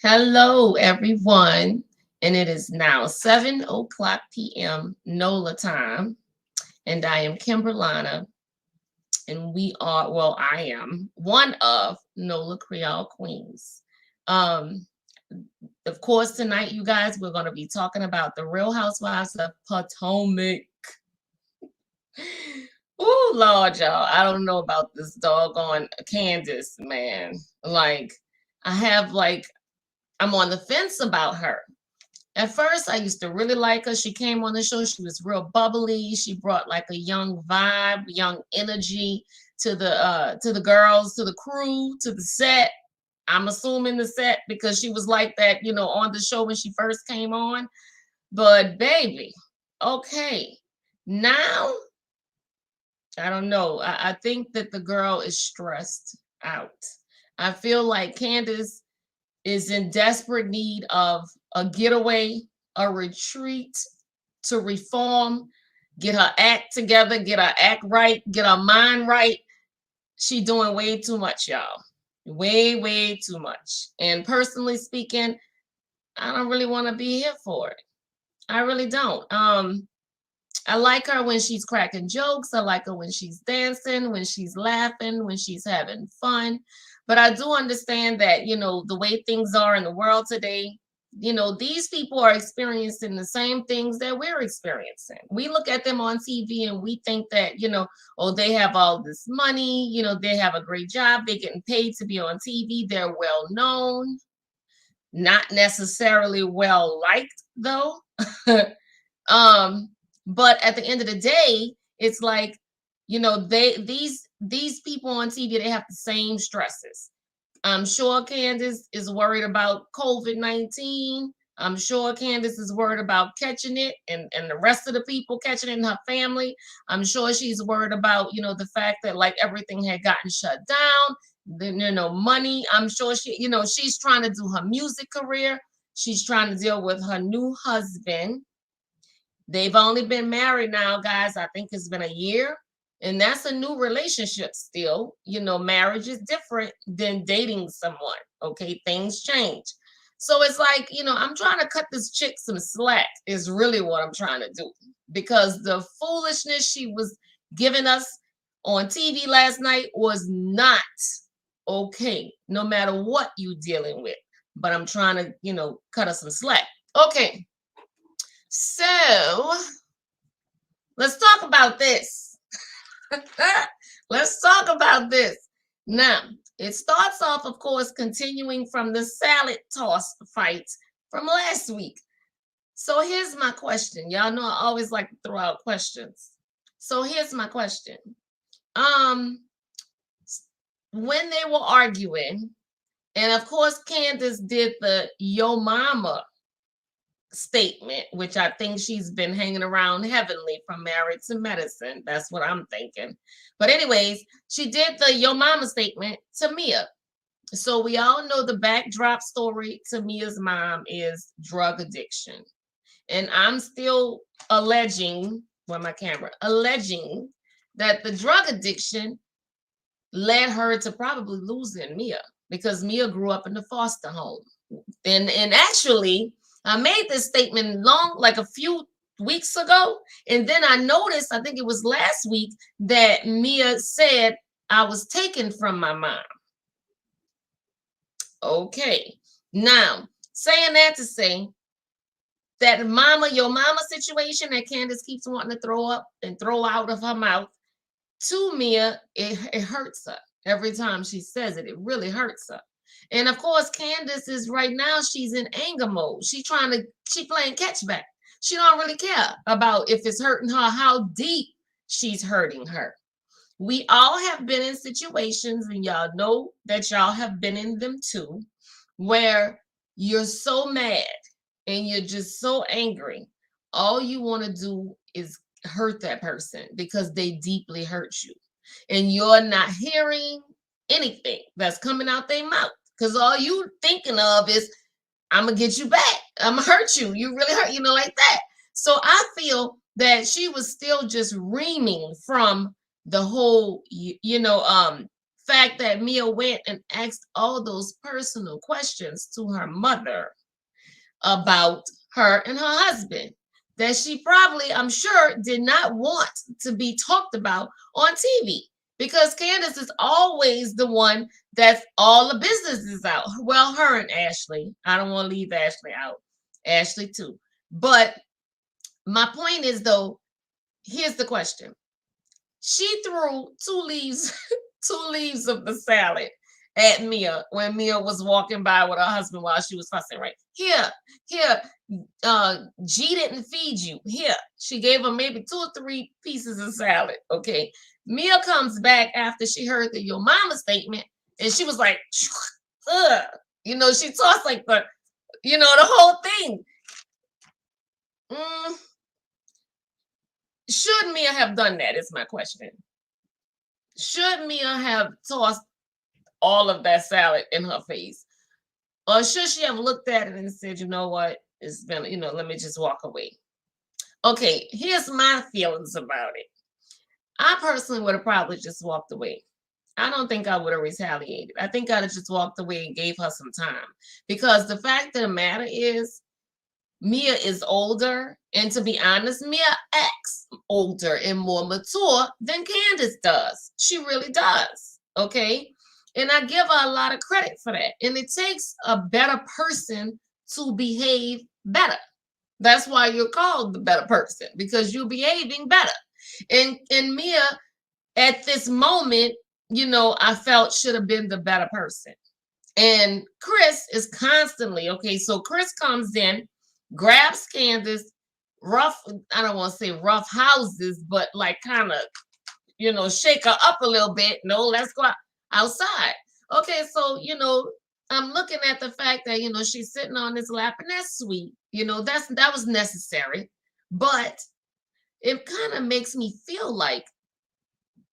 Hello, everyone. And it is now 7 o'clock p.m. NOLA time. And I am Kimberlana. And I am one of NOLA Creole Queens. Um, of course, tonight, you guys, we're going to be talking about the Real Housewives of Potomac. Oh, Lord, y'all. I don't know about this doggone Candace, man. Like, I have, like, I'm on the fence about her. At first, I used to really like her. She came on the show. She was real bubbly. She brought like a young vibe, young energy to the girls, to the crew, to the set. I'm assuming the set because she was like that, on the show when she first came on. But baby, okay, now I don't know. I think that the girl is stressed out. I feel like Candace is in desperate need of a getaway, a retreat to reform, get her act together, get her act right, get her mind right. She doing way too much, y'all. Way too much. And personally speaking, I don't really want to be here for it. I really don't. I like her when she's cracking jokes. I like her when she's dancing, when she's laughing, when she's having fun. But I do understand that, the way things are in the world today, these people are experiencing the same things that we're experiencing. We look at them on TV and we think that, oh, they have all this money, they have a great job, they're getting paid to be on TV, they're well known, not necessarily well liked, though. um but at the end of the day, it's like, these people on TV, they have the same stresses. I'm sure Candace is worried about COVID-19. I'm sure Candace is worried about catching it and the rest of the people catching it in her family. I'm sure she's worried about, the fact that like everything had gotten shut down, money. I'm sure she's trying to do her music career. She's trying to deal with her new husband. They've only been married now, guys. I think it's been a year. And that's a new relationship still. Marriage is different than dating someone. Okay. Things change. So it's like, I'm trying to cut this chick some slack, is really what I'm trying to do. Because the foolishness she was giving us on TV last night was not okay, no matter what you're dealing with. But I'm trying to, cut her some slack. Okay. So let's talk about this. Let's talk about this. Now, it starts off, of course, continuing from the salad toss fight from last week. So here's my question. Y'all know I always like to throw out questions. So here's my question. Um, when they were arguing, and of course, Candace did the yo mama statement, which I think she's been hanging around heavenly from Married to Medicine. That's what I'm thinking. But anyways, she did the Yo Mama statement to Mia. So we all know the backdrop story to Mia's mom is drug addiction. And I'm still alleging, alleging that the drug addiction led her to probably losing Mia because Mia grew up in the foster home. And actually, I made this statement like a few weeks ago. And then I noticed, I think it was last week, that Mia said I was taken from my mom. Okay. Now, saying that to say that your mama situation that Candace keeps wanting to throw up and throw out of her mouth to Mia, it hurts her every time she says it. It really hurts her. And of course, Candace is right now, she's in anger mode. She playing catch back. She don't really care about if it's hurting her, how deep she's hurting her. We all have been in situations, and y'all know that y'all have been in them too, where you're so mad and you're just so angry. All you want to do is hurt that person because they deeply hurt you. And you're not hearing anything that's coming out their mouth. Because all you thinking of is, I'm going to get you back. I'm going to hurt you. You really hurt, like that. So I feel that she was still just reaming from the whole, fact that Mia went and asked all those personal questions to her mother about her and her husband that she probably, I'm sure, did not want to be talked about on TV, because Candace is always the one that's all the business is out. Well, her and Ashley. I don't want to leave Ashley out. Ashley too. But my point is, though, here's the question. She threw two leaves, two leaves of the salad at Mia when Mia was walking by with her husband while she was fussing. Right here, here, G didn't feed you. Here, she gave her maybe 2 or 3 pieces of salad. Okay, Mia comes back after she heard the "your mama" statement, and she was like, ugh. She tossed like the whole thing. Should Mia have done that? Is my question. Should Mia have tossed all of that salad in her face? Or should she have looked at it and said, you know what? It's been, let me just walk away. Okay, here's my feelings about it. I personally would have probably just walked away. I don't think I would have retaliated. I think I'd have just walked away and gave her some time. Because the fact of the matter is, Mia is older, and to be honest, Mia acts older and more mature than Candace does. She really does. Okay. And I give her a lot of credit for that. And it takes a better person to behave better. That's why you're called the better person, because you're behaving better. And Mia, at this moment, I felt should have been the better person. And Chris is constantly, okay, so Chris comes in, grabs Candace, I don't want to say rough houses, but like kind of, shake her up a little bit. No, let's go outside. Okay, so, I'm looking at the fact that, she's sitting on his lap, and that's sweet. That was necessary. But it kind of makes me feel like,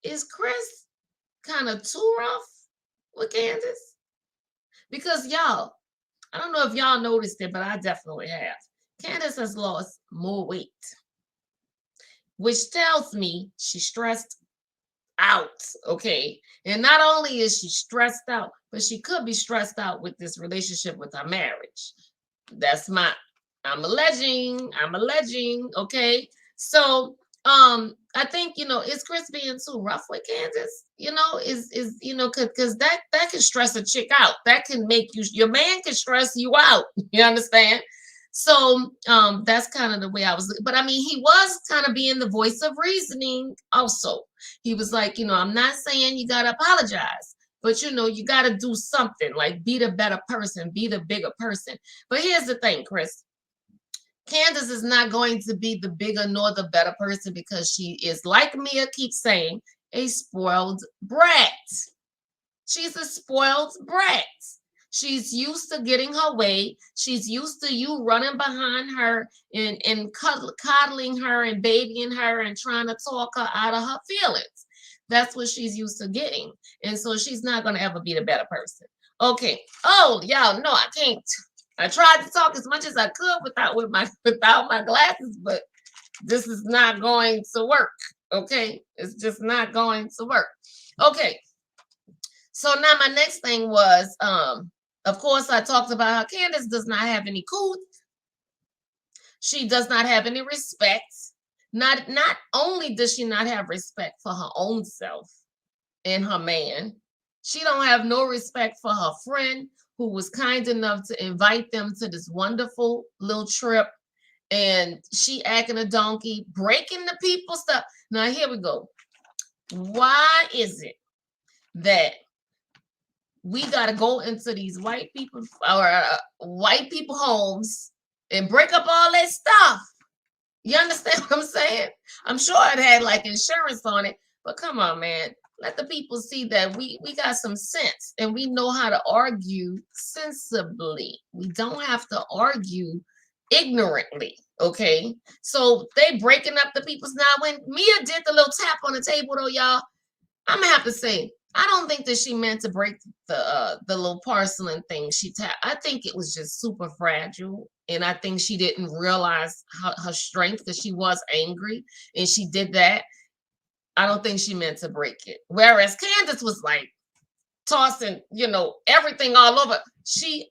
is Chris kind of too rough with Candace? Because y'all, I don't know if y'all noticed it, but I definitely have. Candace has lost more weight, which tells me she's stressed out. Okay. And not only is she stressed out, but she could be stressed out with this relationship with her marriage. I'm alleging. Okay. So I think, is Chris being too rough with Candace? Because that can stress a chick out. That can make your man can stress you out. You understand? So that's kind of the way I was. But I mean, he was kind of being the voice of reasoning also. He was like, I'm not saying you got to apologize, but you got to do something, like be the better person, be the bigger person. But here's the thing, Chris. Candace is not going to be the bigger nor the better person, because she is, like Mia keeps saying, a spoiled brat. She's a spoiled brat. She's used to getting her way. She's used to you running behind her and coddling her and babying her and trying to talk her out of her feelings. That's what she's used to getting. And so she's not going to ever be the better person. Okay. Oh, y'all know I can't. I tried to talk as much as I could without my glasses, but this is not going to work. Okay. It's just not going to work. Okay. So now my next thing was, of course, I talked about how Candace does not have any cool. She does not have any respect. Not only does she not have respect for her own self and her man, she don't have no respect for her friend who was kind enough to invite them to this wonderful little trip. And she acting a donkey, breaking the people's stuff. Now, here we go. Why is it that we got to go into these white people homes and break up all that stuff? You understand what I'm saying? I'm sure it had like insurance on it, but come on, man. Let the people see that we got some sense and we know how to argue sensibly. We don't have to argue ignorantly. Okay. So they breaking up the people's. Now, when Mia did the little tap on the table, though, y'all, I'm gonna have to say, I don't think that she meant to break the little porcelain thing she tapped. I think it was just super fragile. And I think she didn't realize her strength, because she was angry and she did that. I don't think she meant to break it. Whereas Candace was like, tossing, everything all over. She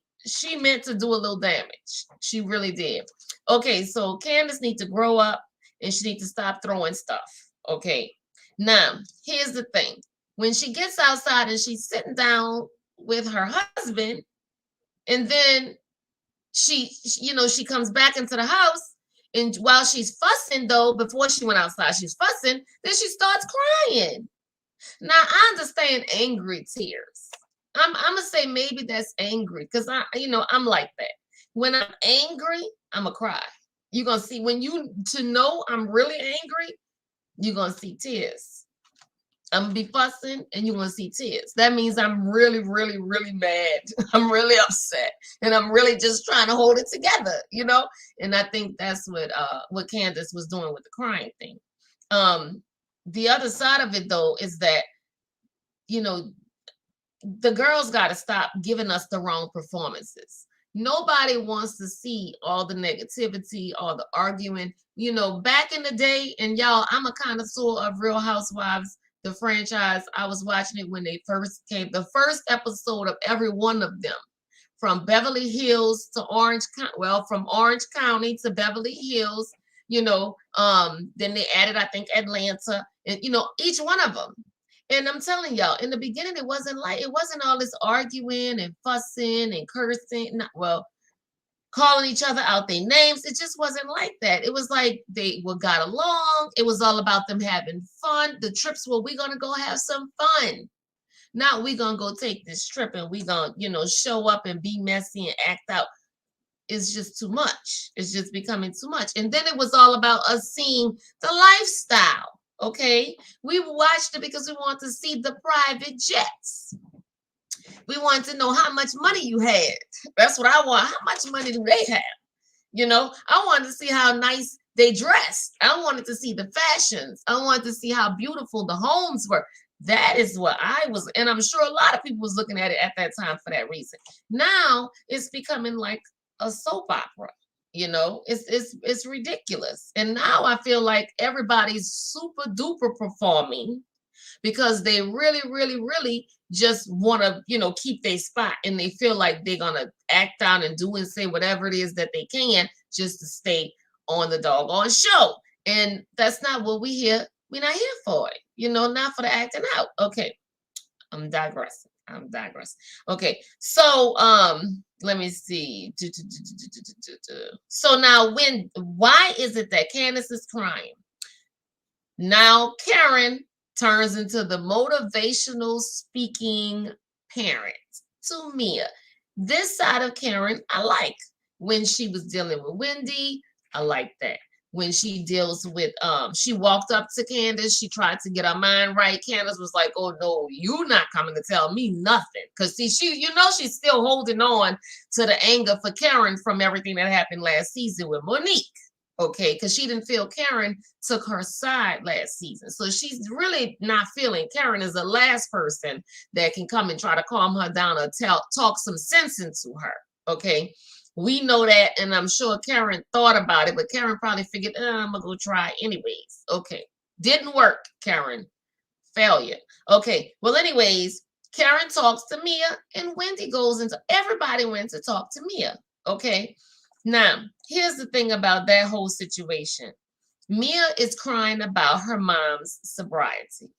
meant to do a little damage. She really did. Okay, so Candace needs to grow up and she needs to stop throwing stuff. Okay. Now, here's the thing. When she gets outside and she's sitting down with her husband, and then she comes back into the house, and while she's fussing, though, before she went outside, she's fussing, then she starts crying. Now, I understand angry tears. I'm gonna say maybe that's angry because I'm like that. When I'm angry, I'm gonna cry. You're gonna see to know I'm really angry, you're gonna see tears. I'm gonna be fussing and you're gonna see tears. That means I'm really, really, really mad. I'm really upset. And I'm really just trying to hold it together. And I think that's what Candace was doing with the crying thing. The other side of it though is that, the girls got to stop giving us the wrong performances. Nobody wants to see all the negativity, all the arguing. Back in the day, and y'all, I'm a connoisseur of Real Housewives, the franchise. I was watching it when they first came, the first episode of every one of them, from Beverly Hills to Orange County, from Orange County to Beverly Hills, then they added, I think, Atlanta, and, each one of them. And I'm telling y'all, in the beginning, it wasn't all this arguing and fussing and cursing. Calling each other out their names. It just wasn't like that. It was like they got along. It was all about them having fun. The trips were, we're going to go have some fun. Not we're going to go take this trip and we're going to, show up and be messy and act out. It's just too much. It's just becoming too much. And then it was all about us seeing the lifestyle. Okay, we watched it because we want to see the private jets. We want to know how much money you had. That's what I want. How much money do they have? I wanted to see how nice they dressed. I wanted to see the fashions. I wanted to see how beautiful the homes were. That is what I was, and I'm sure a lot of people was looking at it at that time for that reason. Now it's becoming like a soap opera. It's ridiculous. And now I feel like everybody's super duper performing because they really, really, really just want to, keep their spot, and they feel like they're going to act out and do and say whatever it is that they can just to stay on the doggone show. And that's not what we here. We're not here for it, not for the acting out. Okay. I'm digressing. Okay. So, let me see. So now why is it that Candace is crying? Now Karen turns into the motivational speaking parent to Mia. This side of Karen, I like. When she was dealing with Wendy, I like that. When she deals with, she walked up to Candace, she tried to get her mind right. Candace was like, oh no, you're not coming to tell me nothing. Because see, she's still holding on to the anger for Karen from everything that happened last season with Monique. Okay, because she didn't feel Karen took her side last season. So she's really not feeling Karen is the last person that can come and try to calm her down or talk some sense into her. Okay. We know that, and I'm sure Karen thought about it, but Karen probably figured, I'm going to go try anyways. Okay. Didn't work, Karen. Failure. Okay. Well, anyways, Karen talks to Mia, and Wendy everybody went to talk to Mia. Okay. Now, here's the thing about that whole situation. Mia is crying about her mom's sobriety.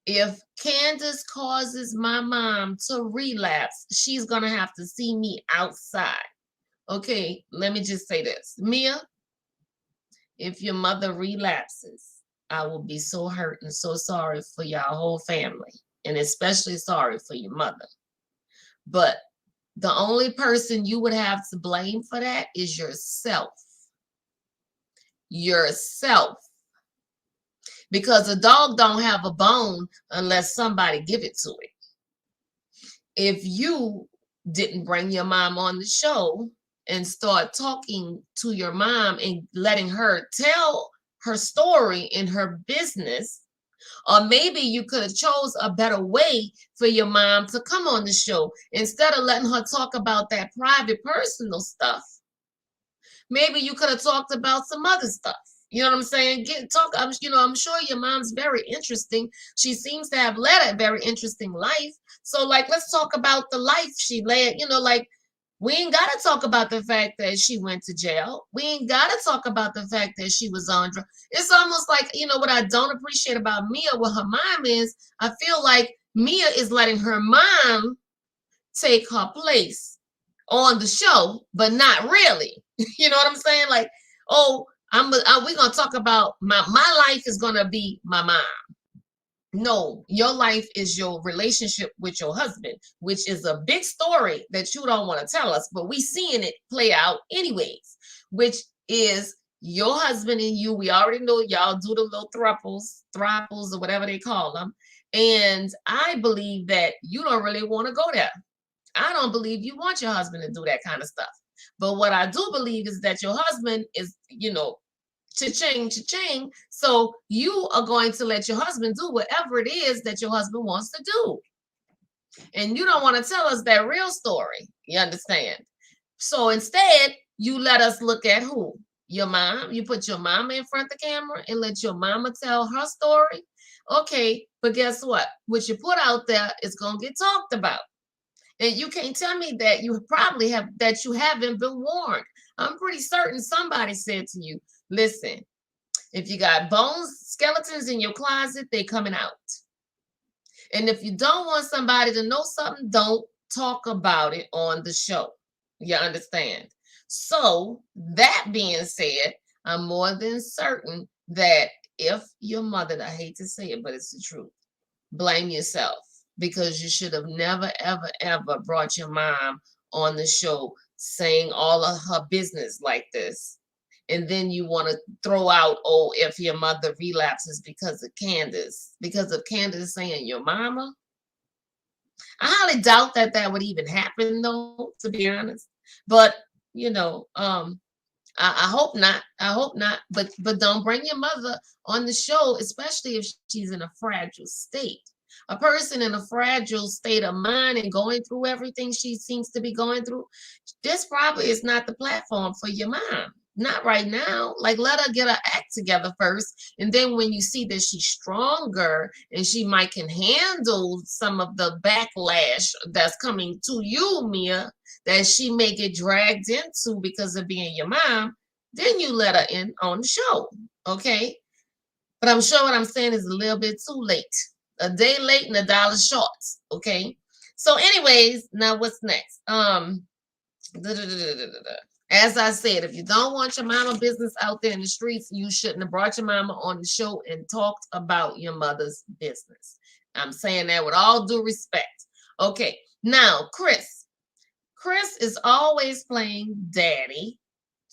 If Candace causes my mom to relapse, she's going to have to see me outside. Okay, let me just say this. Mia, if your mother relapses, I will be so hurt and so sorry for your whole family, and especially sorry for your mother. But the only person you would have to blame for that is yourself. Yourself. Because a dog don't have a bone unless somebody give it to it. If you didn't bring your mom on the show and start talking to your mom and letting her tell her story in her business, or maybe you could have chose a better way for your mom to come on the show instead of letting her talk about that private personal stuff. Maybe you could have talked about some other stuff. You know what I'm saying? Get talk. I'm sure your mom's very interesting. She seems to have led a very interesting life. So, like, let's talk about the life she led. Like we ain't gotta talk about the fact that she went to jail. We ain't gotta talk about the fact that she was on drugs. It's almost like, what I don't appreciate about Mia with her mom is I feel like Mia is letting her mom take her place on the show, but not really. You know what I'm saying? Like, oh, we're gonna talk about my life is gonna be my mom. No, your life is your relationship with your husband, which is a big story that you don't want to tell us, but we seeing it play out anyways, which is your husband and you. We already know y'all do the little thruples or whatever they call them. And I believe that you don't really want to go there. I don't believe you want your husband to do that kind of stuff. But what I do believe is that your husband is, cha-ching, cha-ching. So you are going to let your husband do whatever it is that your husband wants to do. And you don't want to tell us that real story. You understand? So instead, you let us look at who? Your mom. You put your mama in front of the camera and let your mama tell her story. Okay, but guess what? What you put out there is going to get talked about. And you can't tell me that you haven't been warned. I'm pretty certain somebody said to you, listen, if you got bones, skeletons in your closet, they coming out. And if you don't want somebody to know something, don't talk about it on the show. You understand? So that being said, I'm more than certain that if your mother, I hate to say it, but it's the truth, blame yourself. Because you should have never, ever, ever brought your mom on the show saying all of her business like this. And then you want to throw out, oh, if your mother relapses because of Candace saying your mama. I highly doubt that would even happen, though, to be honest. But, I hope not. I hope not. But don't bring your mother on the show, especially if she's in a fragile state. A person in a fragile state of mind and going through everything she seems to be going through, this probably is not the platform for your mom. Not right now. Like, let her get her act together first. And then when you see that she's stronger and she might can handle some of the backlash that's coming to you, Mia, that she may get dragged into because of being your mom, then you let her in on the show. Okay? But I'm sure what I'm saying is a little bit too late. A day late and a dollar short. Okay. So, anyways, now what's next? As I said, if you don't want your mama business out there in the streets, you shouldn't have brought your mama on the show and talked about your mother's business. I'm saying that with all due respect. Okay. Now, Chris is always playing daddy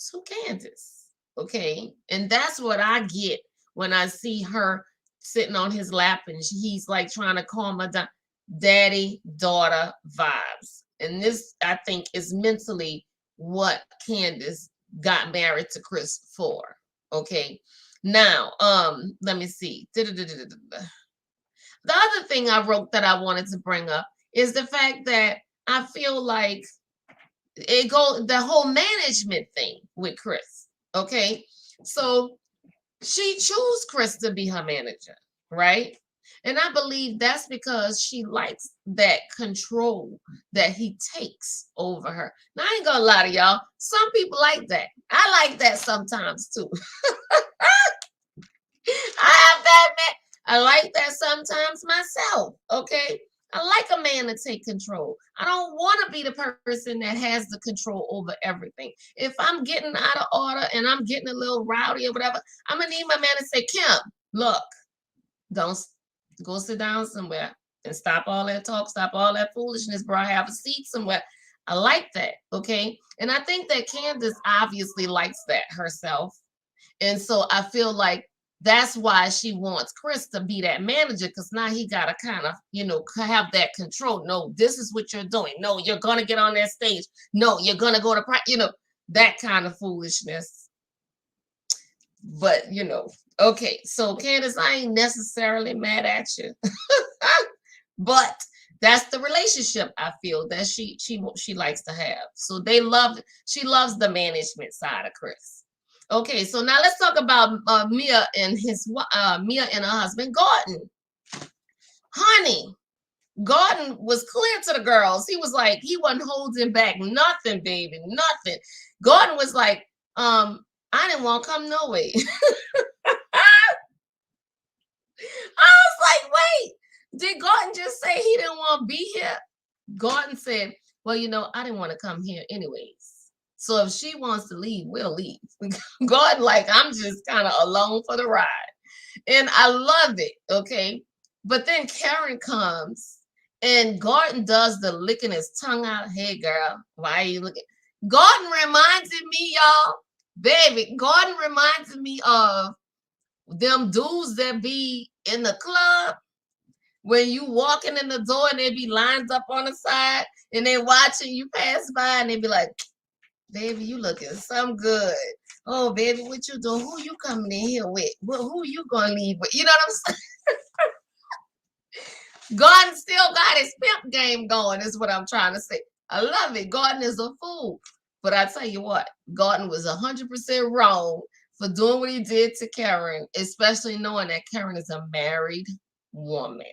to Candace. Okay. And that's what I get when I see her sitting on his lap and he's like trying to calm her down. Daddy, daughter vibes. And this, I think, is mentally what Candace got married to Chris for. Okay. Now, let me see. The other thing I wrote that I wanted to bring up is the fact that I feel like the whole management thing with Chris. Okay. So she chose Chris to be her manager, right? And I believe that's because she likes that control that he takes over her. Now, I ain't gonna lie to y'all. Some people like that. I like that sometimes too. I have to admit, I like that sometimes myself. Okay. I like a man to take control. I don't want to be the person that has the control over everything. If I'm getting out of order and I'm getting a little rowdy or whatever, I'm going to need my man to say, Kim, look, don't go sit down somewhere and stop all that talk, stop all that foolishness, bro. Have a seat somewhere. I like that. Okay. And I think that Candace obviously likes that herself. And so I feel like that's why she wants Chris to be that manager, because now he got to kind of, have that control. No, this is what you're doing. No, you're going to get on that stage. No, you're going to go to, that kind of foolishness. But, okay. So Candace, I ain't necessarily mad at you, but that's the relationship I feel that she likes to have. So she loves the management side of Chris. Okay, so now let's talk about Mia and her husband Gordon. Honey, Gordon was clear to the girls. He was like, he wasn't holding back nothing, baby, nothing. Gordon was like, I didn't want to come no way. I was like, wait, did Gordon just say he didn't want to be here? Gordon said, well, I didn't want to come here anyways. So if she wants to leave, we'll leave. Gordon, like, I'm just kind of along for the ride. And I loved it, okay? But then Karen comes and Gordon does the licking his tongue out. Hey, girl, why are you looking? Gordon reminded me, y'all, baby, Gordon reminded me of them dudes that be in the club when you walking in the door and they be lined up on the side and they watching you pass by and they be like, baby, you looking some good. Oh, baby, what you doing? Who you coming in here with? Who you gonna leave with? You know what I'm saying? Gordon still got his pimp game going, is what I'm trying to say. I love it. Gordon is a fool. But I tell you what, Gordon was 100% wrong for doing what he did to Karen, especially knowing that Karen is a married woman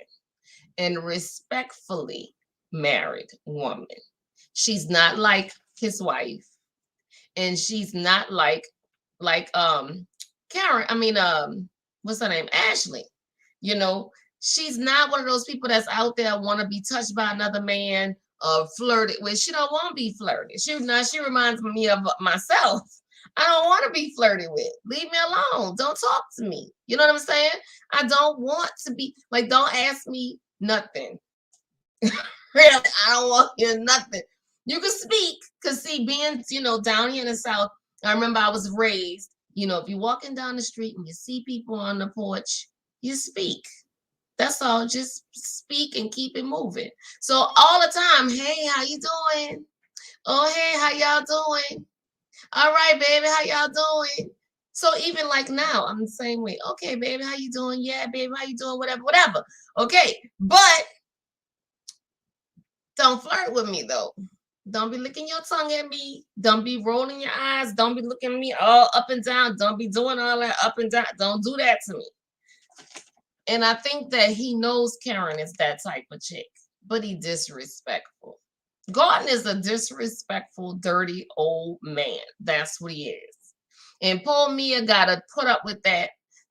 and respectfully married woman. She's not like his wife, and she's not like Karen. I mean, what's her name? Ashley. She's not one of those people that's out there want to be touched by another man or flirted with. She don't want to be flirted. She reminds me of myself. I don't want to be flirted with. Leave me alone. Don't talk to me. You know what I'm saying? I don't want to be like, don't ask me nothing. Really, I don't want to hear nothing. You can speak, because see, being, down here in the South, I remember I was raised, if you're walking down the street and you see people on the porch, you speak. That's all. Just speak and keep it moving. So all the time, hey, how you doing? Oh, hey, how y'all doing? All right, baby, how y'all doing? So even like now, I'm the same way. Okay, baby, how you doing? Yeah, baby, how you doing? Whatever. Okay, but don't flirt with me, though. Don't be licking your tongue at me. Don't be rolling your eyes. Don't be looking at me all up and down. Don't be doing all that up and down. Don't do that to me. And I think that he knows Karen is that type of chick, but he disrespectful. Gordon is a disrespectful, dirty old man. That's what he is. And poor Mia gotta put up with that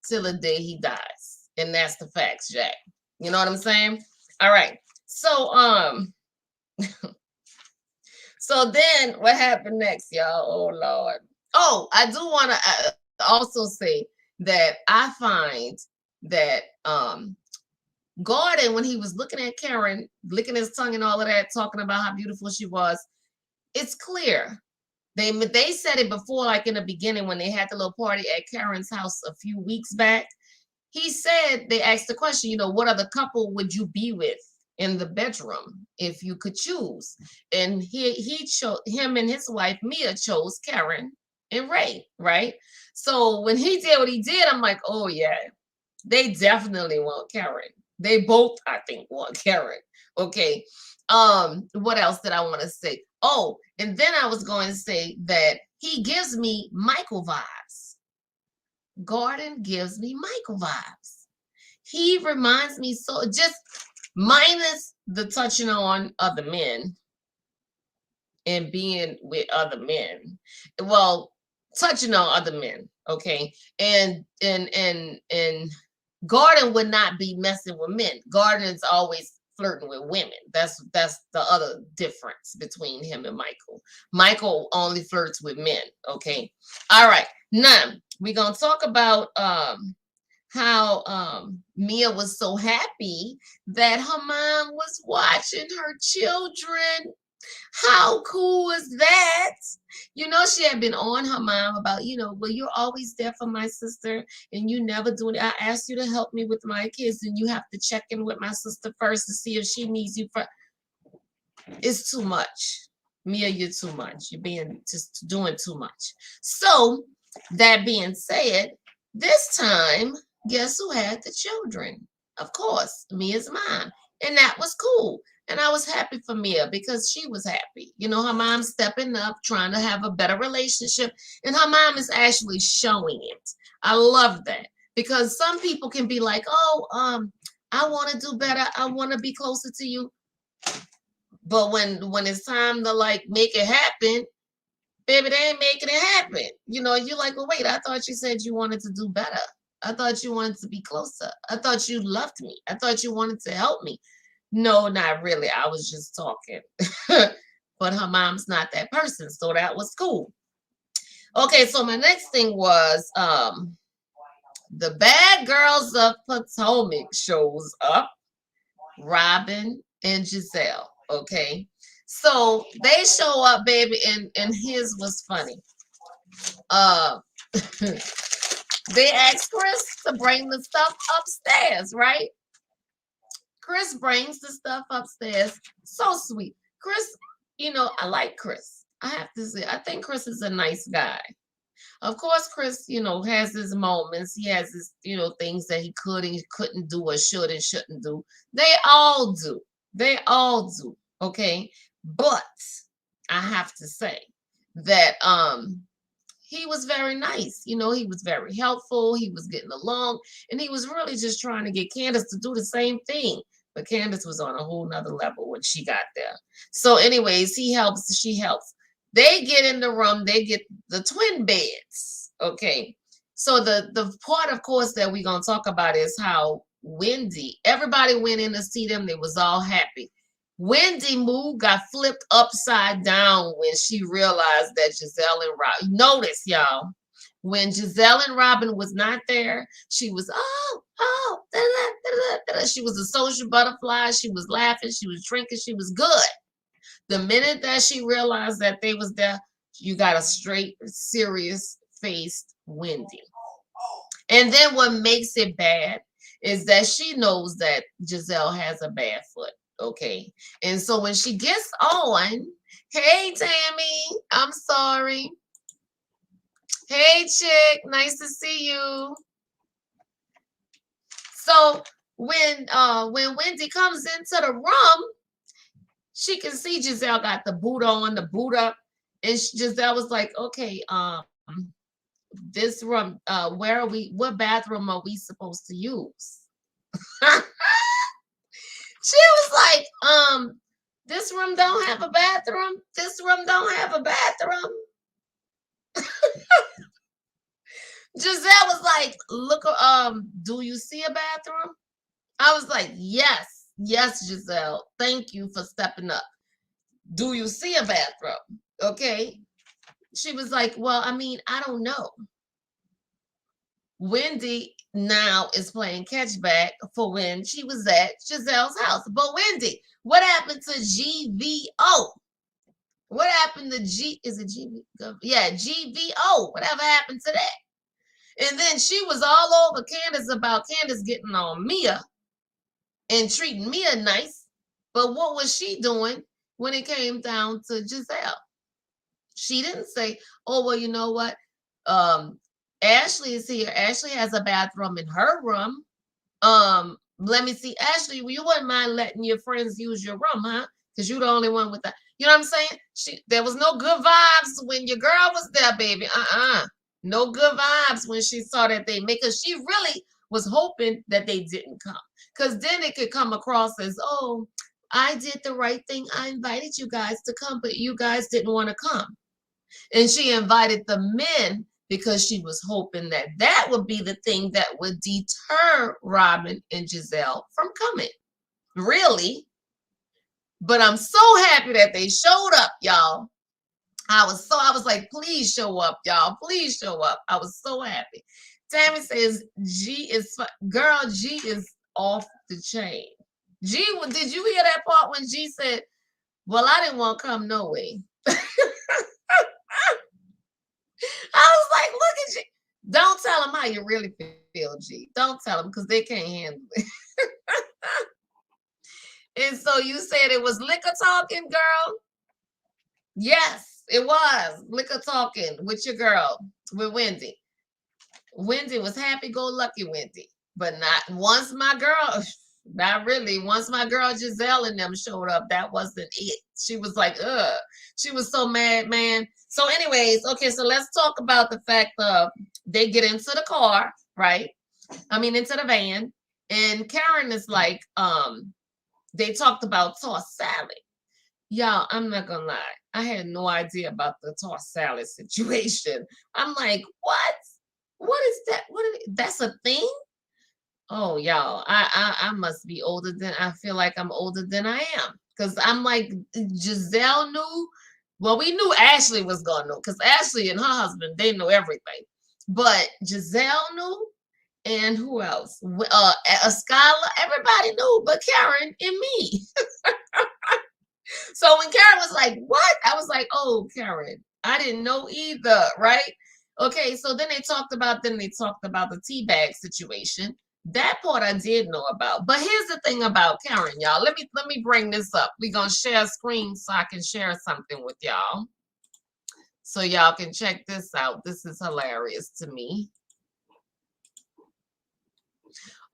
till the day he dies. And that's the facts, Jack. You know what I'm saying? All right. So so then what happened next, y'all? Oh Lord. Oh, I do want to also say that I find that Gordon, when he was looking at Karen, licking his tongue and all of that, talking about how beautiful she was, it's clear. They said it before, like in the beginning when they had the little party at Karen's house a few weeks back. He said, they asked the question, what other couple would you be with in the bedroom if you could choose? And he chose, him and his wife Mia chose Karen and Ray, right? So when he did what he did, I'm like, oh yeah, they definitely want Karen. They both, I think, want Karen. Okay. What else did I want to say? Oh, and then I was going to say that he gives me Michael vibes. Gordon gives me Michael vibes. He reminds me, so just minus the touching on other men and being with other men. Well, touching on other men, okay? And Gordon would not be messing with men. Gordon is always flirting with women. That's the other difference between him and Michael. Michael only flirts with men, okay? All right. Now, we're going to talk about how Mia was so happy that her mom was watching her children. How cool is that? She had been on her mom about, well, you're always there for my sister and you never do it. I asked you to help me with my kids and you have to check in with my sister first to see if she needs you. It's too much. Mia, you're too much. You're being just doing too much. So that being said, this time, guess who had the children? Of course, Mia's mom. And that was cool. And I was happy for Mia because she was happy. You know, her mom's stepping up, trying to have a better relationship, and her mom is actually showing it. I love that because some people can be like, "Oh, I want to do better. I want to be closer to you." But when it's time to like make it happen, baby, they ain't making it happen. You know, you're like, "Well, wait, I thought you said you wanted to do better. I thought you wanted to be closer. I thought you loved me. I thought you wanted to help me." No, not really. I was just talking. But her mom's not that person, so that was cool. Okay, so my next thing was the Bad Girls of Potomac shows up, Robin and Giselle. Okay. So they show up, baby, and his was funny. Uh they asked Chris to bring the stuff upstairs, right? Chris brings the stuff upstairs. So sweet. Chris, you know, I like Chris. I have to say, I think Chris is a nice guy. Of course, Chris, you know, has his moments. He has his, you know, things that he could and couldn't do or should and shouldn't do. They all do. They all do. Okay. But I have to say that he was very nice. You know, he was very helpful. He was getting along, and he was really just trying to get Candace to do the same thing. But Candace was on a whole nother level when she got there. So, anyways, he helps, she helps. They get in the room, they get the twin beds. Okay. So the part, of course, that we're gonna talk about is how Wendy, everybody went in to see them, they was all happy. Wendy mood got flipped upside down when she realized that Giselle and Robin. Notice, y'all, when Giselle and Robin was not there, she was da, da, da, da. She was a social butterfly. She was laughing. She was drinking. She was good. The minute that she realized that they was there, you got a straight, serious faced Wendy. And then what makes it bad is that she knows that Giselle has a bad foot. Okay. And so when she gets on, hey, Tammy, I'm sorry. Hey, chick, nice to see you. So when Wendy comes into the room, she can see Giselle got the boot on, the boot up, and Giselle was like, "Okay, this room, where are we? What bathroom are we supposed to use?" She was like, this room don't have a bathroom. This room don't have a bathroom. Giselle was like, "Look, do you see a bathroom?" I was like, "Yes, yes, Giselle. Thank you for stepping up. Do you see a bathroom?" Okay. She was like, "Well, I mean, I don't know." Wendy now is playing catch back for when she was at Giselle's house. But Wendy, what happened to GVO? What happened to G? Is it GVO? Yeah, GVO. Whatever happened to that? And then she was all over Candace about Candace getting on Mia and treating Mia nice. But what was she doing when it came down to Giselle? She didn't say, "Oh, well, you know what? Ashley is here. Ashley has a bathroom in her room. Let me see. Ashley, you wouldn't mind letting your friends use your room, huh? Because you're the only one with that." You know what I'm saying? There was no good vibes when your girl was there, baby. No good vibes when she saw that they make, because she really was hoping that they didn't come. Because then it could come across as, "Oh, I did the right thing. I invited you guys to come, but you guys didn't want to come." And she invited the men because she was hoping that that would be the thing that would deter Robin and Giselle from coming. Really? But I'm so happy that they showed up, y'all. I was like, "Please show up, y'all. Please show up." I was so happy. Tammy says girl, G is off the chain. G, did you hear that part when G said, "Well, I didn't want to come no way." I was like, "Look at you." Don't tell them how you really feel, G. Don't tell them because they can't handle it. And so you said it was liquor talking, girl? Yes, it was liquor talking with your girl, with Wendy. Wendy was happy go lucky Wendy, but not once my girl. Not really. Once my girl Giselle and them showed up, that wasn't it. She was like, ugh. She was so mad, man. So, anyways, okay, so let's talk about the fact of they get into the car, right? I mean, into the van, and Karen is like, they talked about tossed salad. Y'all, I'm not gonna lie. I had no idea about the tossed salad situation. I'm like, what? What is that? That's a thing? Oh, y'all, I must be older than I feel like I'm older than I am. Because I'm like, Giselle knew. Well, we knew Ashley was gonna know because Ashley and her husband, they know everything. But Giselle knew, and who else? Skylar, everybody knew, but Karen and me. So when Karen was like, "What?" I was like, "Oh, Karen, I didn't know either." Right? Okay. So then they talked about the tea bag situation. That part I did know about. But here's the thing about Karen, y'all. Let me bring this up. We're gonna share a screen so I can share something with y'all. So y'all can check this out. This is hilarious to me.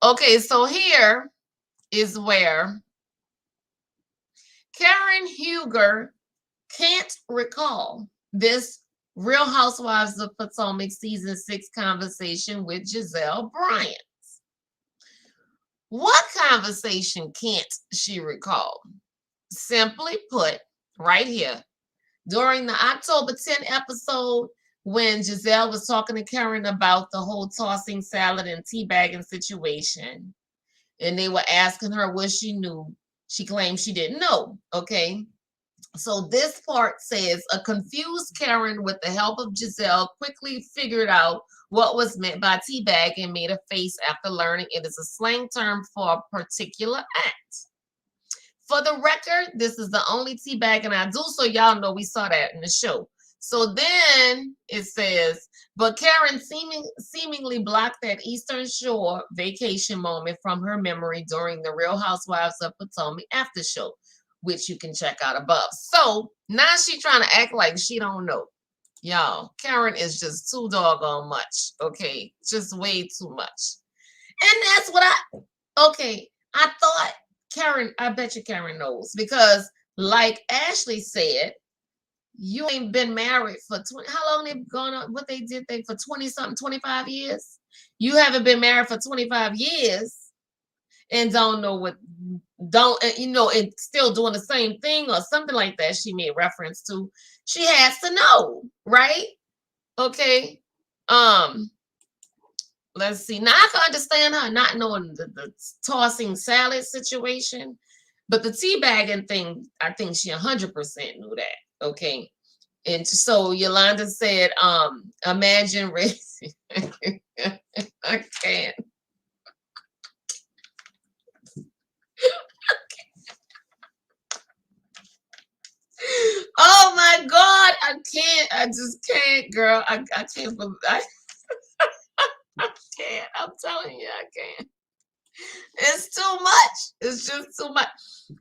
Okay, so here is where Karen Huger can't recall this Real Housewives of Potomac season 6 conversation with Giselle Bryant. What conversation can't she recall? Simply put, right here, during the October 10 episode, when Giselle was talking to Karen about the whole tossing salad and teabagging situation, and they were asking her what she knew, she claimed she didn't know. Okay. So this part says a confused Karen, with the help of Giselle, quickly figured out what was meant by teabag and made a face after learning it is a slang term for a particular act. For the record, this is the only teabagging I do, so y'all know we saw that in the show. So then it says, but Karen seemingly blocked that Eastern Shore vacation moment from her memory during the Real Housewives of Potomac after show, which you can check out above. So now she trying to act like she don't know. Y'all, Karen is just too doggone much. Okay, just way too much. And that's what I thought Karen, I bet you Karen knows because like Ashley said, you ain't been married for 20, how long they've gone on, what they for 20 something, 25 years? You haven't been married for 25 years and don't know what, don't, and still doing the same thing or something like that she made reference to. She has to know, right? Okay. Um, let's see. Now I can understand her not knowing the tossing salad situation, but the teabagging thing, I think she 100% knew that. Okay. And so Yolanda said, imagine raising. I can't. Oh my God, I can't. I just can't, girl. I can't believe I can't. I'm telling you, I can't. It's too much. It's just too much.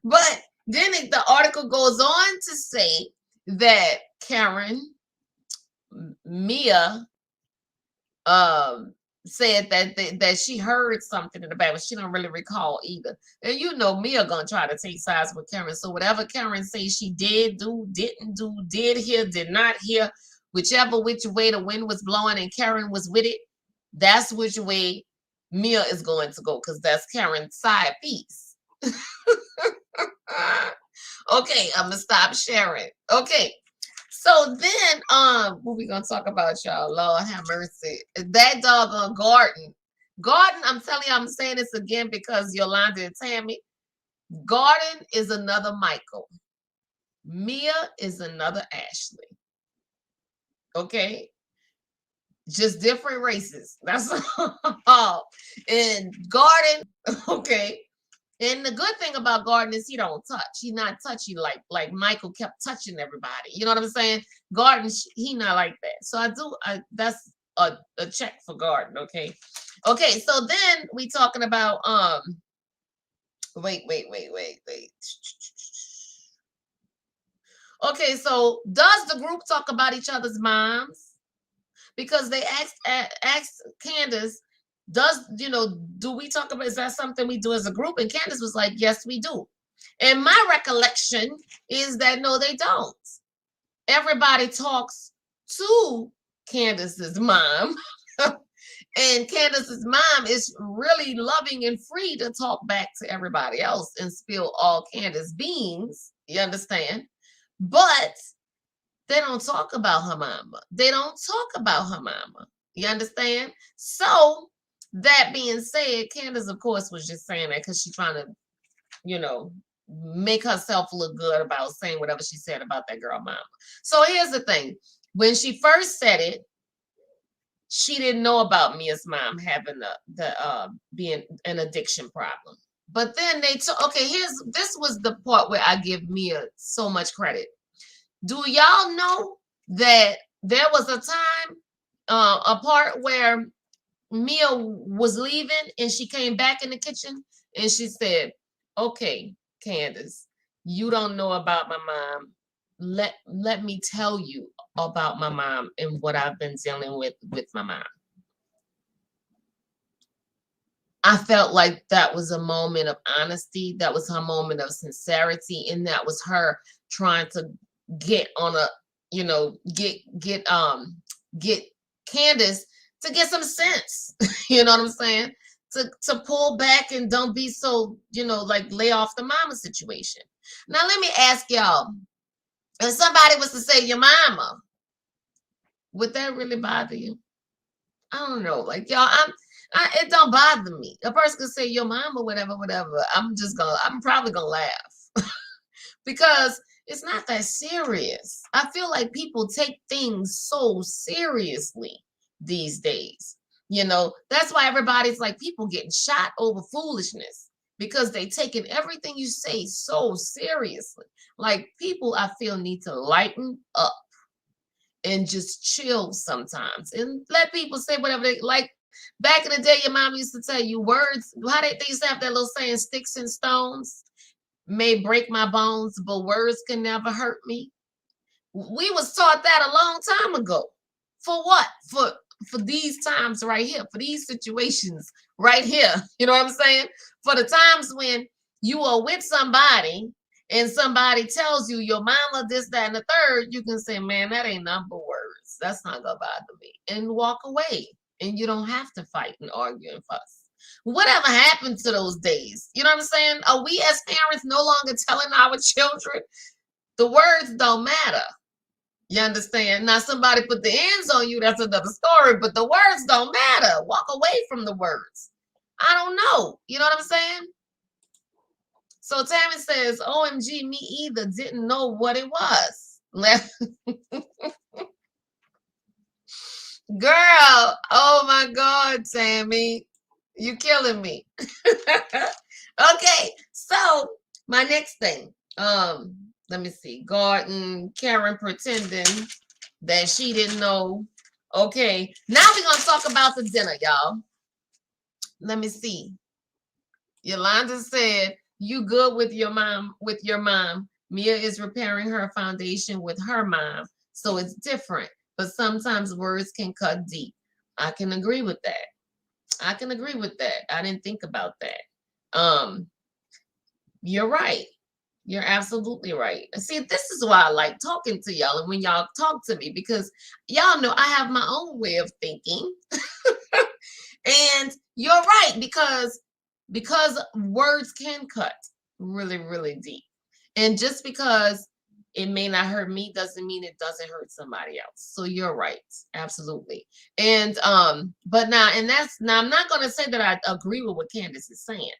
But then the article goes on to say that Karen Mia said that she heard something in the back, but she don't really recall either. And Mia gonna try to take sides with Karen. So whatever Karen says she did do, didn't do, did hear, did not hear, which way the wind was blowing and Karen was with it, that's which way Mia is going to go because that's Karen's side piece. Okay, I'm gonna stop sharing. Okay. So then, what we gonna talk about, y'all? Lord have mercy. That doggone Garden. Garden, I'm telling you, I'm saying this again because Yolanda and Tammy. Garden is another Michael. Mia is another Ashley. Okay? Just different races. That's all. And Garden, okay. And the good thing about Garden is he don't touch. He not touchy like Michael kept touching everybody. You know what I'm saying? Garden, he not like that. So that's a check for Garden. Okay. Okay. So then we talking about wait. Okay. So does the group talk about each other's moms? Because they asked Candace, Do we talk about, is that something we do as a group? And Candace was like, yes, we do. And my recollection is that no, they don't. Everybody talks to Candace's mom. And Candace's mom is really loving and free to talk back to everybody else and spill all Candace beans. You understand? But they don't talk about her mama. They don't talk about her mama. You understand? So that being said, Candace, of course, was just saying that because she's trying to, you know, make herself look good about saying whatever she said about that girl mama. So here's the thing. When she first said it, she didn't know about Mia's mom having the being an addiction problem. But then they took, okay, this was the part where I give Mia so much credit. Do y'all know that there was a time, a part where Mia was leaving and she came back in the kitchen and she said, okay, Candace, you don't know about my mom. Let me tell you about my mom and what I've been dealing with my mom. I felt like that was a moment of honesty. That was her moment of sincerity. And that was her trying to get on a, get Candace to get some sense. You know what I'm saying? To pull back and don't be so, like lay off the mama situation. Now let me ask y'all, if somebody was to say your mama, would that really bother you? I don't know. Like y'all, it don't bother me. A person could say your mom or whatever, whatever. I'm probably gonna laugh because it's not that serious. I feel like people take things so seriously these days. That's why everybody's like people getting shot over foolishness because they taking everything you say so seriously. Like people, I feel, need to lighten up and just chill sometimes and let people say whatever they like. Back in the day, your mom used to tell you words. How they used to have that little saying, sticks and stones may break my bones, but words can never hurt me. We was taught that a long time ago. For what? For these times right here, for these situations right here. You know what I'm saying? For the times when you are with somebody and somebody tells you your mama this, that, and the third, you can say, man, that ain't number words. That's not gonna bother me. And walk away. And you don't have to fight and argue and fuss. Whatever happened to those days? You know what I'm saying? Are we as parents no longer telling our children the words don't matter? You understand? Now somebody put the ends on you, that's another story, but the words don't matter. Walk away from the words. I don't know. You know what I'm saying? So Tammy says, OMG, me either, didn't know what it was. Girl, oh my God, Tammy, you killing me. Okay, so my next thing, let me see. Gordon, Karen pretending that she didn't know. Okay, now we're gonna talk about the dinner, y'all. Let me see. Yolanda said, you good with your mom, Mia is repairing her foundation with her mom, so it's different. But sometimes words can cut deep. I can agree with that. I can agree with that. I didn't think about that. You're right. You're absolutely right. See, this is why I like talking to y'all and when y'all talk to me, because y'all know I have my own way of thinking. And you're right, because words can cut really, really deep. And just because it may not hurt me doesn't mean it doesn't hurt somebody else. So you're right. Absolutely. And but now I'm not gonna say that I agree with what Candace is saying.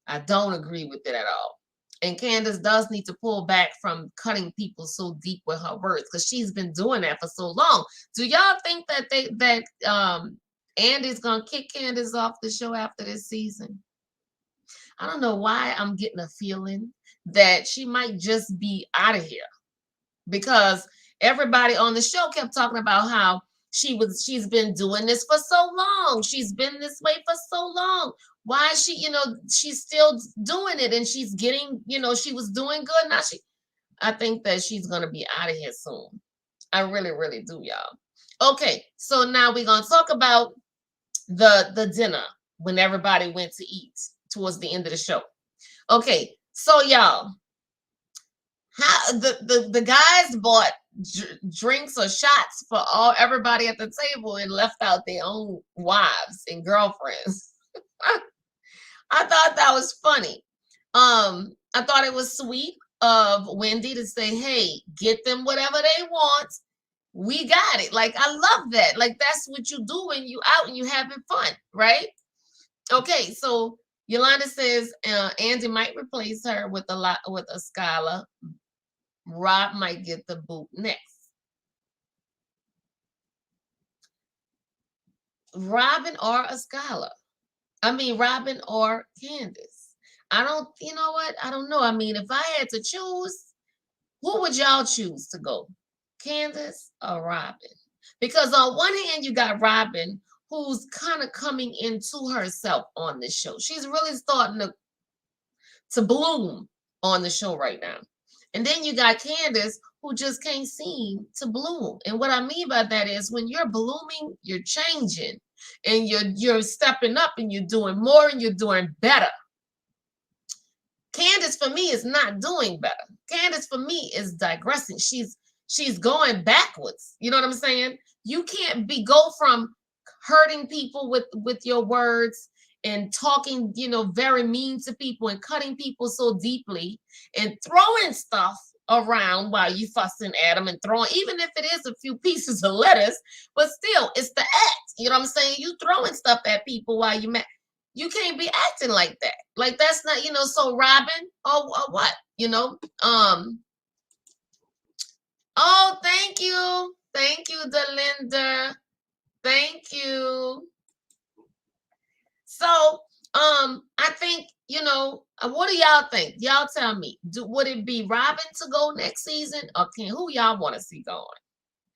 I don't agree with it at all. And Candace does need to pull back from cutting people so deep with her words because she's been doing that for so long. Do y'all think that Andy's gonna kick Candace off the show after this season? I don't know why I'm getting a feeling that she might just be out of here because everybody on the show kept talking about how she's been doing this for so long. She's been this way for so long. Why is she, she's still doing it and she's getting, she was doing good. Now I think that she's going to be out of here soon. I really, really do, y'all. Okay, so now we're going to talk about the dinner when everybody went to eat towards the end of the show. Okay, so y'all, how the guys bought drinks or shots for all everybody at the table and left out their own wives and girlfriends. I thought that was funny. I thought it was sweet of Wendy to say, "Hey, get them whatever they want. We got it." Like I love that. Like that's what you do when you out and you having fun, right? Okay, so Yolanda says Andy might replace her with a Skylar. Rob might get the boot next. Robin or a Skylar. I mean, Robin or Candace. I don't, you know what? I don't know. I mean, if I had to choose, who would y'all choose to go? Candace or Robin? Because on one hand, you got Robin, who's kind of coming into herself on this show. She's really starting to bloom on the show right now. And then you got Candace, who just can't seem to bloom. And what I mean by that is when you're blooming, you're changing and you're stepping up and you're doing more and you're doing better. Candace for me is not doing better. Candace for me is digressing. She's going backwards. You know what I'm saying? You can't go from hurting people with your words and talking, very mean to people and cutting people so deeply and throwing stuff around while you fussing at them and throwing, even if it is a few pieces of lettuce, but still it's the act. You know what I'm saying? You throwing stuff at people while you mad. You can't be acting like that. Like that's not, so Robin, or what? Oh, thank you. Thank you, Delinda. Thank you. So, I think, what do y'all think? Y'all tell me. Would it be Robin to go next season, or who y'all want to see going?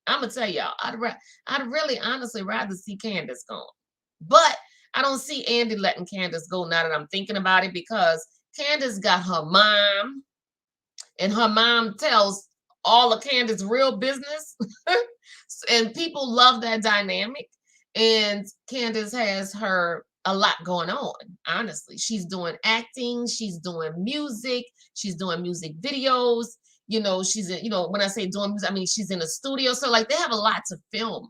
I'm gonna tell y'all, I'd really honestly rather see Candace going, but I don't see Andy letting Candace go now that I'm thinking about it, because Candace got her mom, and her mom tells all of Candace's real business, and people love that dynamic. And Candace has a lot going on. Honestly, she's doing acting, she's doing music videos. She's in, when I say doing music, I mean she's in a studio. So like they have a lot to film,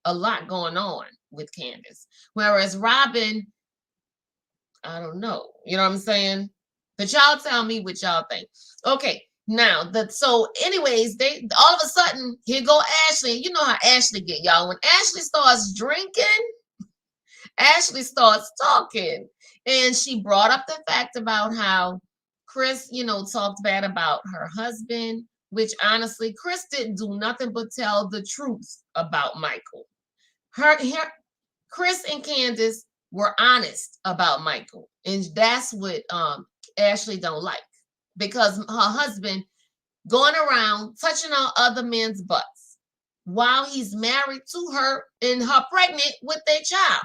a lot going on with Candace. Whereas Robin, I don't know. You know what I'm saying? But y'all tell me what y'all think. Okay. Now so anyways, they all of a sudden here go Ashley. You know how Ashley get, y'all. When Ashley starts drinking, Ashley starts talking. And she brought up the fact about how Chris, talked bad about her husband, which honestly, Chris didn't do nothing but tell the truth about Michael. Chris and Candace were honest about Michael. And that's what Ashley don't like. Because her husband going around touching on other men's butts while he's married to her and her pregnant with their child.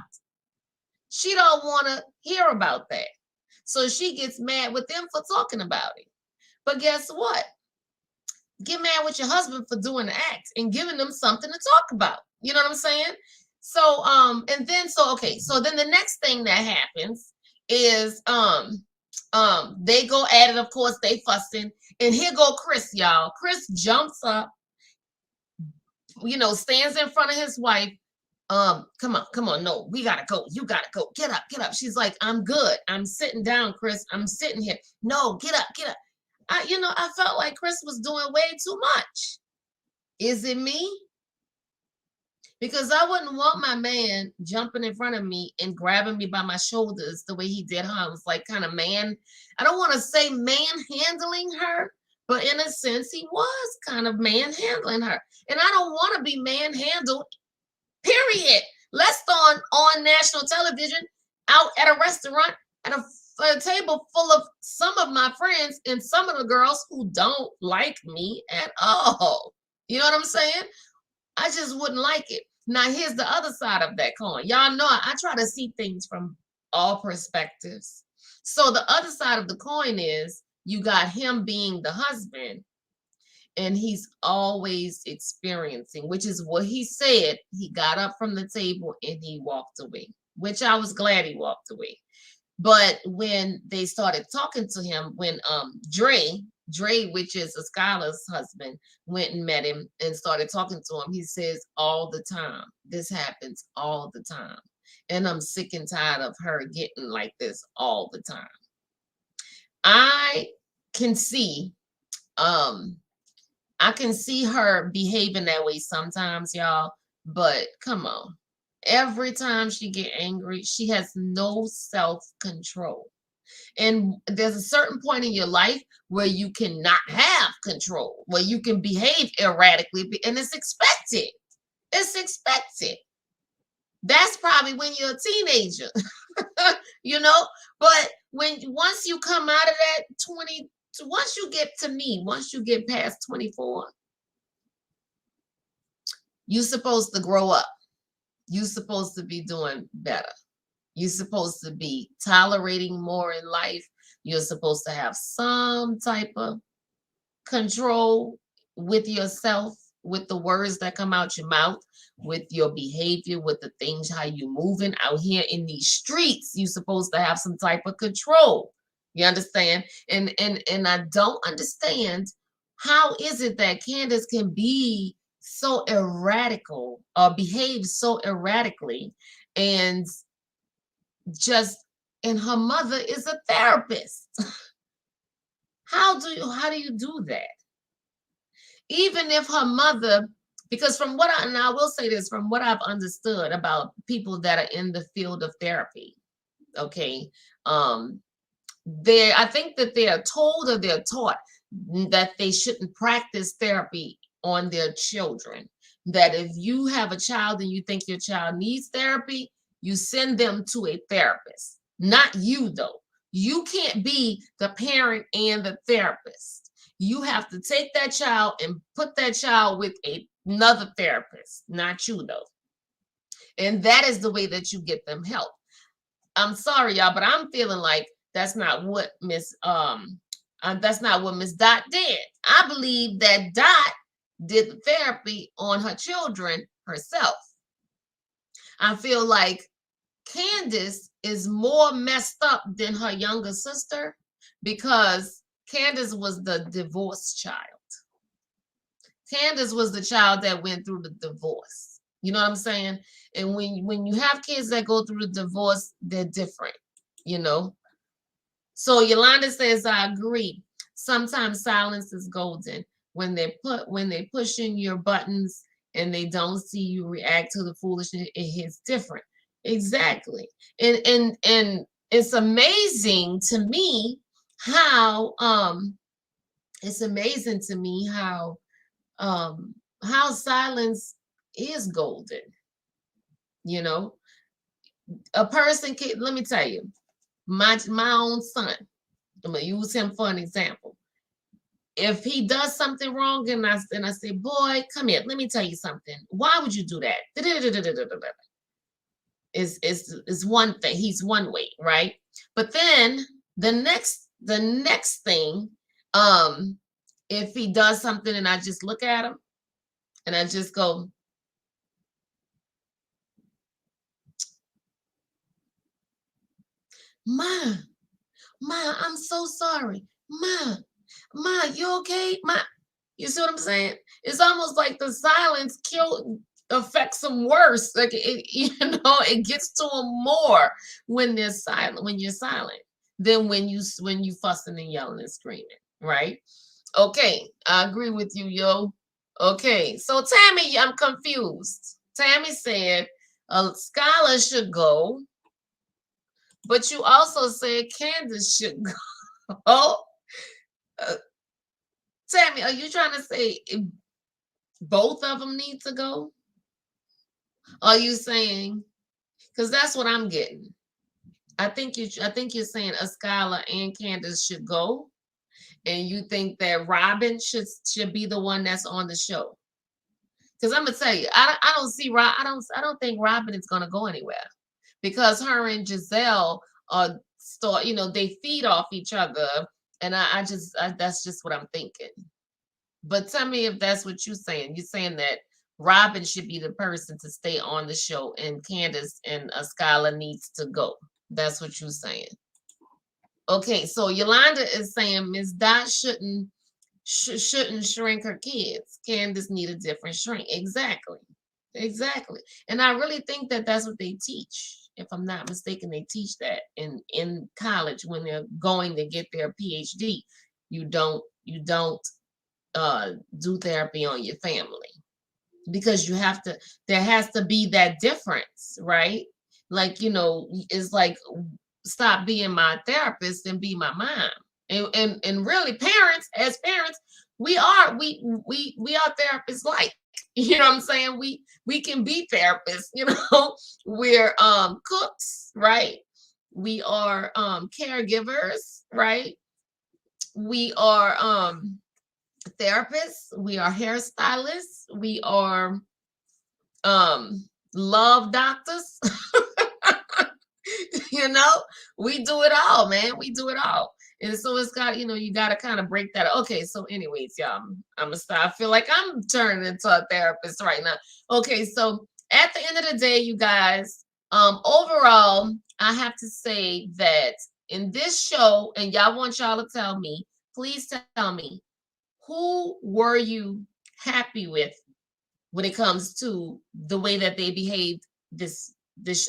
She don't want to hear about that. So she gets mad with them for talking about it. But guess what? Get mad with your husband for doing the act and giving them something to talk about. You know what I'm saying? So and then so then the next thing that happens is they go at it, of course, they fussing. And here go Chris, y'all. Chris jumps up, stands in front of his wife. Come on, no, we gotta go. You gotta go. Get up. She's like, I'm good. I'm sitting down, Chris. I'm sitting here. No, get up. I felt like Chris was doing way too much. Is it me? Because I wouldn't want my man jumping in front of me and grabbing me by my shoulders the way he did her. I was like kind of man. I don't want to say manhandling her, but in a sense, he was kind of manhandling her. And I don't want to be manhandled, period. Less on national television, out at a restaurant, at a table full of some of my friends and some of the girls who don't like me at all. You know what I'm saying? I just wouldn't like it. Now, here's the other side of that coin. Y'all know I try to see things from all perspectives. So the other side of the coin is you got him being the husband, and he's always experiencing, which is what he said. He got up from the table and he walked away. which I was glad he walked away. But when they started talking to him, when Dre, which is a scholar's husband, went and met him and started talking to him, he says all the time, this happens all the time. And I'm sick and tired of her getting like this all the time. I can see um I can see her behaving that way sometimes, y'all, but come on. Every time she get angry, she has no self-control. And there's a certain point in your life where you cannot have control, where you can behave erratically, and it's expected. It's expected. That's probably when you're a teenager, you know. But when once you come out of that 20, once you get to me, once you get past 24, you're supposed to grow up. You're supposed to be doing better. You're supposed to be tolerating more in life. You're supposed to have some type of control with yourself, with the words that come out your mouth, with your behavior, with the things, how you moving out here in these streets. You're supposed to have some type of control. You understand? And I don't understand how is it that Candace can be so erratical or behave so erratically and just and her mother is a therapist. How do you do that? Even if her mother, because from what I, and I will say this, from what I've understood about people that are in the field of therapy, okay, um, I think that they are told or they're taught that they shouldn't practice therapy on their children. That if you have a child and you think your child needs therapy, you send them to a therapist. Not you though. You can't be the parent and the therapist. You have to take that child and put that child with another therapist, not you though. And that is the way that you get them help. I'm sorry, y'all, but I'm feeling like that's not what Miss Dot did. I believe that Dot did the therapy on her children herself. I feel like Candace is more messed up than her younger sister because Candace was the divorced child. Candace was the child that went through the divorce. You know what I'm saying? And when you have kids that go through the divorce, they're different, you know. So Yolanda says, I agree. Sometimes silence is golden. When they pushing your buttons and they don't see you react to the foolishness, it hits different. Exactly. And it's amazing to me how it's amazing to me how silence is golden. You know, a person can, let me tell you, my own son, I'm gonna use him for an example. If he does something wrong and I say, boy, come here, let me tell you something. Why would you do that? Is one thing. He's one way, right? But then the next thing, if he does something and I just look at him and I just go, Ma, Ma, I'm so sorry. Ma, you okay? Ma, you see what I'm saying? It's almost like the silence affects them worse. Like it gets to them more when they're silent, when you're silent, than when you fussing and yelling and screaming, right? Okay, I agree with you, yo. Okay, so Tammy, I'm confused. Tammy said a scholar should go, but you also said Candace should go. Oh, uh, Tammy, are you trying to say both of them need to go? Are you saying? Because that's what I'm getting. I think you're saying a Skylar and Candace should go, and you think that Robin should be the one that's on the show. Because I'm gonna tell you, I don't see I don't think Robin is gonna go anywhere because her and Giselle are start, they feed off each other, and that's just what I'm thinking. But tell me if that's what you're saying. You're saying that Robin should be the person to stay on the show, and Candace and Skylar needs to go. That's what you're saying. Okay, so Yolanda is saying Miss Dot shouldn't shrink her kids. Candace need a different shrink. Exactly. Exactly. And I really think that that's what they teach. If I'm not mistaken, they teach that in college when they're going to get their PhD. You don't do therapy on your family because you have to. There has to be that difference, right? Like it's like stop being my therapist and be my mom. And really, parents, as parents, we are therapists. Like you know what I'm saying. We can be therapists. We're cooks, right? We are caregivers, right? We are therapists. We are hairstylists. We are love doctors. you know, we do it all, man. We do it all. And so it's got, you got to kind of break that. Okay. So, anyways, y'all, I'm going to stop. I feel like I'm turning into a therapist right now. Okay. So, at the end of the day, you guys, overall, I have to say that in this show, and y'all to tell me, please tell me, who were you happy with when it comes to the way that they behaved this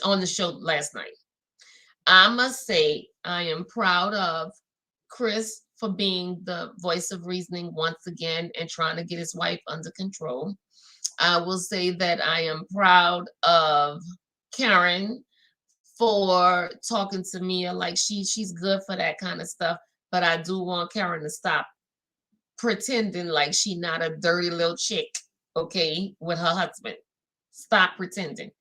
on the show last night? I must say I am proud of Chris for being the voice of reasoning once again and trying to get his wife under control. I will say that I am proud of Karen for talking to Mia like she's good for that kind of stuff, but I do want Karen to stop pretending like she not a dirty little chick, okay, with her husband. Stop pretending.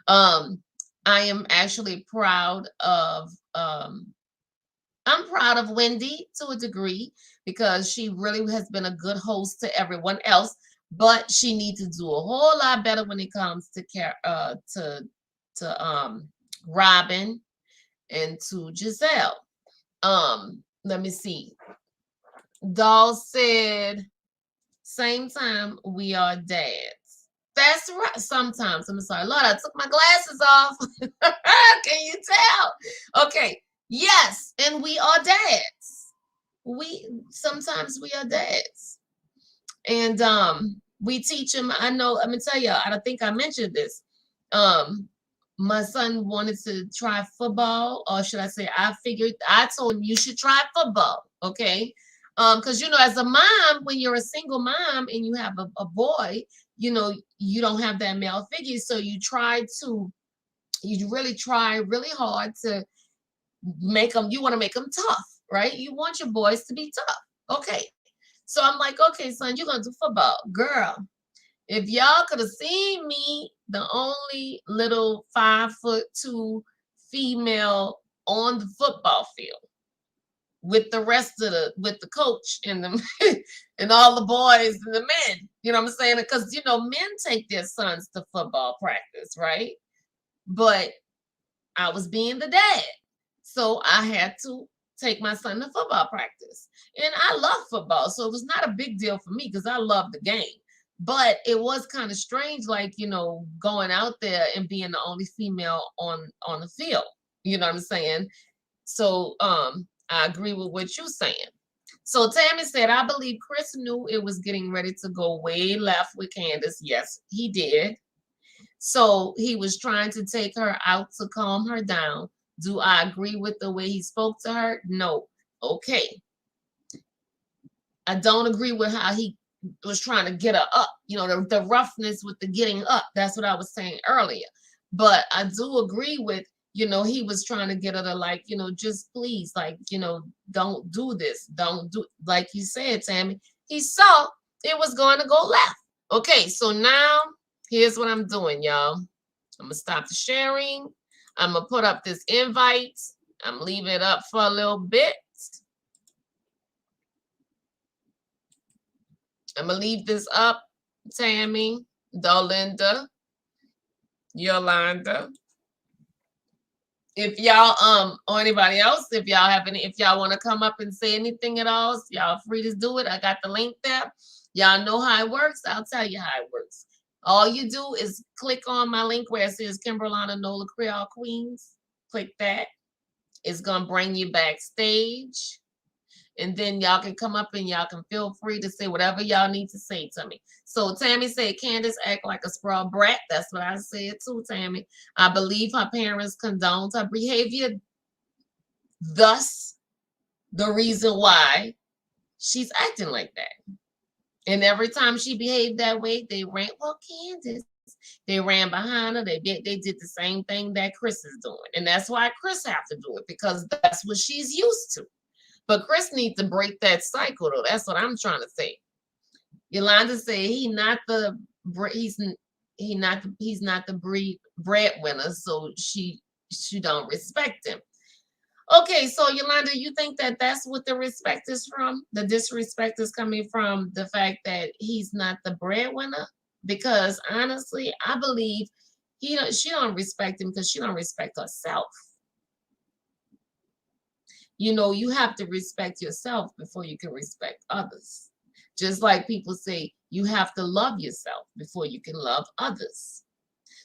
I am actually proud of I'm proud of Wendy to a degree because she really has been a good host to everyone else, but she needs to do a whole lot better when it comes to Robin and to Giselle. Let me see. Doll said, same time we are dads. That's right. Sometimes. I'm sorry. Lord, I took my glasses off. Can you tell? Okay. Yes. And we are dads. Sometimes we are dads. And we teach them. I know, let me tell you, I don't think I mentioned this. My son wanted to try football, or should I say, I told him you should try football. Okay. Because as a mom, when you're a single mom and you have a boy, you don't have that male figure. So you really try really hard to you want to make them tough, right? You want your boys to be tough. Okay. So I'm like, okay, son, you're gonna do football. Girl, if y'all could have seen me, the only little 5'2" female on the football field with the rest of with the coach and the and all the boys and the men, you know what I'm saying? Because men take their sons to football practice, right? But I was being the dad, so I had to take my son to football practice, and I love football, so it was not a big deal for me because I love the game. But it was kind of strange, like going out there and being the only female on the field. You know what I'm saying? So I agree with what you're saying. So Tammy said, I believe Chris knew it was getting ready to go way left with Candace. Yes, he did. So he was trying to take her out to calm her down. Do I agree with the way he spoke to her? No. Okay. I don't agree with how he was trying to get her up. The roughness with the getting up. That's what I was saying earlier. But I do agree with, he was trying to get her to like, just please, like, don't do this. Don't do, like you said, Tammy. He saw it was going to go left. Okay, so now here's what I'm doing, y'all. I'm going to stop the sharing. I'm going to put up this invite. I'm leaving it up for a little bit. I'm going to leave this up, Tammy, Dolinda, Yolanda. If y'all, or anybody else, if y'all want to come up and say anything at all, y'all free to do it. I got the link there. Y'all know how it works. I'll tell you how it works. All you do is click on my link where it says Kimberlana Nola Creole Queens. Click that. It's gonna bring you backstage. And then y'all can come up and y'all can feel free to say whatever y'all need to say to me. So Tammy said Candace act like a spoiled brat. That's what I said too, Tammy. I believe her parents condoned her behavior. Thus, the reason why she's acting like that. And every time she behaved that way, they ran, well, Candace. They ran behind her. They did the same thing that Chris is doing. And that's why Chris have to do it, because that's what she's used to. But Chris needs to break that cycle, though. That's what I'm trying to say. Yolanda said he's not the breadwinner, so she don't respect him. Okay, so Yolanda, you think that that's what the respect is from? The disrespect is coming from the fact that he's not the breadwinner? Because honestly, I believe she don't respect him because she don't respect herself. You know, you have to respect yourself before you can respect others. Just like people say, you have to love yourself before you can love others.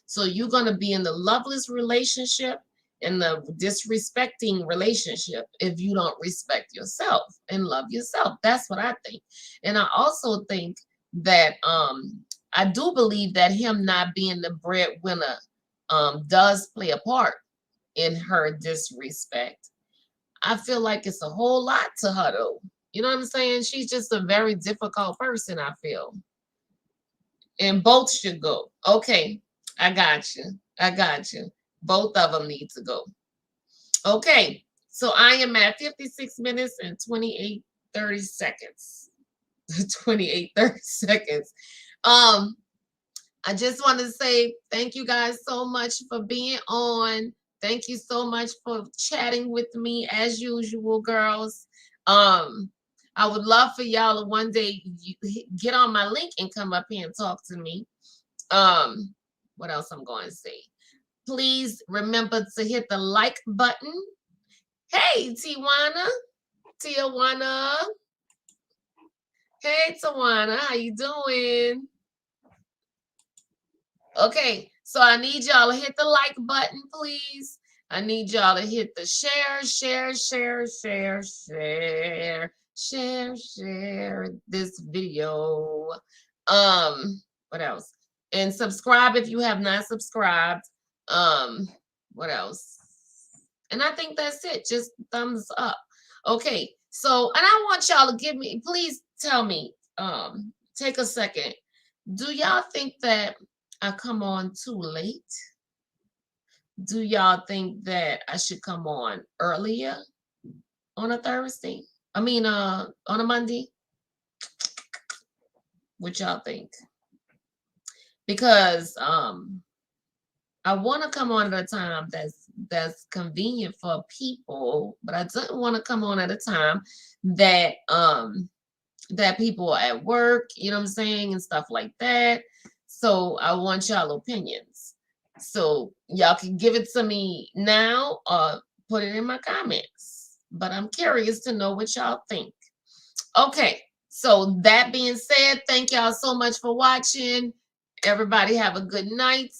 So you're going to be in the loveless relationship, in the disrespecting relationship, if you don't respect yourself and love yourself. That's what I think. And I also think that I do believe that him not being the breadwinner does play a part in her disrespect. I feel like it's a whole lot to her, though. You know what I'm saying? She's just a very difficult person, I feel. And both should go. Okay, I got you. I got you. Both of them need to go. Okay, so I am at 56 minutes and 28:30 seconds. 28:30 seconds. I just want to say thank you guys so much for being on. Thank you so much for chatting with me as usual, girls. I would love for y'all to one day get on my link and come up here and talk to me. What else I'm going to say? Please remember to hit the like button. Hey, Tijuana. Hey, Tawana, how you doing? Okay, so I need y'all to hit the like button, please. I need y'all to hit the share this video. What else? And subscribe if you have not subscribed. What else? And I think that's it. Just thumbs up. Okay, so, and I want y'all to give me, please tell me, take a second. Do y'all think that I come on too late? Do y'all think that I should come on earlier on a Thursday? I mean, on a Monday? What y'all think? Because I want to come on at a time that's convenient for people, but I don't want to come on at a time that that people are at work, you know what I'm saying, and stuff like that. So I want y'all opinions. So y'all can give it to me now or put it in my comments. But I'm curious to know what y'all think. Okay, so that being said, thank y'all so much for watching. Everybody have a good night.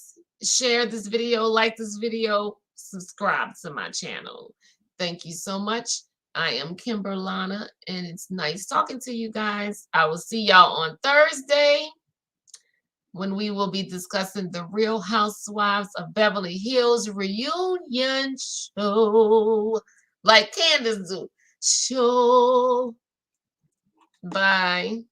Share this video, like this video, subscribe to my channel. Thank you so much. I am Kimberlana, and it's nice talking to you guys. I will see y'all on Thursday when we will be discussing the Real Housewives of Beverly Hills reunion show, like Candace do. Show. Bye.